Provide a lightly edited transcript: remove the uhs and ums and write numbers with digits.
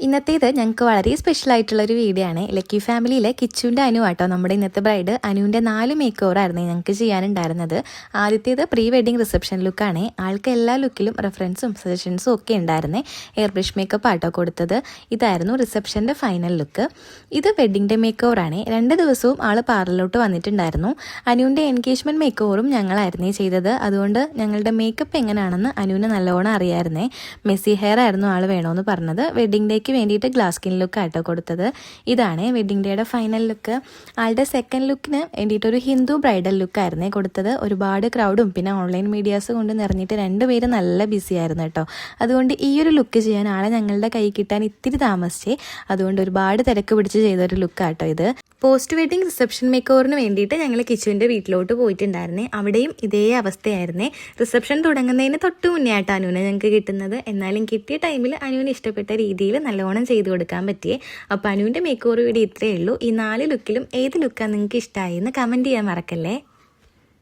ഇന്നത്തേത് ഞങ്ങൾക്ക് വളരെ സ്പെഷ്യൽ ആയിട്ടുള്ളൊരു വീഡിയോ ആണ്. ലക്കി ഫാമിലിയിലെ കിച്ചുവിൻ്റെ അനു ആട്ടോ നമ്മുടെ ഇന്നത്തെ ബ്രൈഡ്. അനുവിൻ്റെ 4 മേക്ക് ഓവർ ആയിരുന്നു ഞങ്ങൾക്ക് ചെയ്യാനുണ്ടായിരുന്നത്. ആദ്യത്തേത് പ്രീ വെഡിങ് റിസപ്ഷൻ ലുക്കാണ്. ആൾക്ക് എല്ലാ ലുക്കിലും റെഫറൻസും സജഷൻസും ഒക്കെ ഉണ്ടായിരുന്നേ. എയർ ബ്രഷ് മേക്കപ്പ് ആട്ടോ കൊടുത്തത്. ഇതായിരുന്നു റിസപ്ഷൻ്റെ ഫൈനൽ ലുക്ക്. ഇത് വെഡിങ് ഡേ മേക്ക് ഓവർ ആണ്. 2 ദിവസവും ആൾ പാർലറിലോട്ട് വന്നിട്ടുണ്ടായിരുന്നു. അനുവിൻ്റെ എൻഗേജ്മെൻറ്റ് മേക്ക് ഓവറും ഞങ്ങളായിരുന്നേ ചെയ്തത്. അതുകൊണ്ട് ഞങ്ങളുടെ മേക്കപ്പ് എങ്ങനെയാണെന്ന് അനുവിന് നല്ലോണം അറിയാമായിരുന്നേ. മെസ്സി ഹെയർ ആയിരുന്നു ആൾ വേണമെന്ന് പറഞ്ഞത്. വെഡിങ് ഡേക്ക് വേണ്ടിയിട്ട് ഗ്ലാസ് സ്കിൻ ലുക്ക് ആട്ടോ കൊടുത്തത്. ഇതാണ് വെഡിങ് ഡേയുടെ ഫൈനൽ ലുക്ക്. ആളുടെ സെക്കൻഡ് ലുക്കിന് വേണ്ടിയിട്ടൊരു ഹിന്ദു ബ്രൈഡൽ ലുക്കായിരുന്നേ കൊടുത്തത്. ഒരുപാട് ക്രൗഡും പിന്നെ ഓൺലൈൻ മീഡിയാസ് കൊണ്ട് നിറഞ്ഞിട്ട് 2 പേര് നല്ല ബിസി ആയിരുന്നു കേട്ടോ. അതുകൊണ്ട് ഈ ഒരു ലുക്ക് ചെയ്യാൻ ആളെ ഞങ്ങളുടെ കൈ കിട്ടാൻ ഇത്തിരി താമസിച്ചേ. അതുകൊണ്ട് ഒരുപാട് തിരക്ക് പിടിച്ച് ചെയ്തൊരു ലുക്കാട്ടോ ഇത്. പോസ്റ്റ് വെഡിങ് റിസപ്ഷൻ മേക്ക് ഓവറിന് വേണ്ടിയിട്ട് ഞങ്ങൾ കിച്ചുവിൻ്റെ വീട്ടിലോട്ട് പോയിട്ടുണ്ടായിരുന്നേ. അവിടെയും ഇതേ അവസ്ഥയായിരുന്നേ. റിസപ്ഷൻ തുടങ്ങുന്നതിന് തൊട്ട് മുന്നേ ആയിട്ട് അനുവിനെ ഞങ്ങൾക്ക് കിട്ടുന്നത്. എന്നാലും കിട്ടിയ ടൈമിൽ അനുവിന് ഇഷ്ടപ്പെട്ട രീതിയിൽ നല്ലോണം ചെയ്തു കൊടുക്കാൻ പറ്റിയേ. അപ്പോൾ അനുവിൻ്റെ മേക്ക് ഓവർ വീഡിയോ ഇത്രയേ ഉള്ളൂ. ഈ 4 ലുക്കിലും ഏത് ലുക്കാണ് നിങ്ങൾക്ക് ഇഷ്ടമായി എന്ന് കമൻറ്റ് ചെയ്യാൻ മറക്കല്ലേ.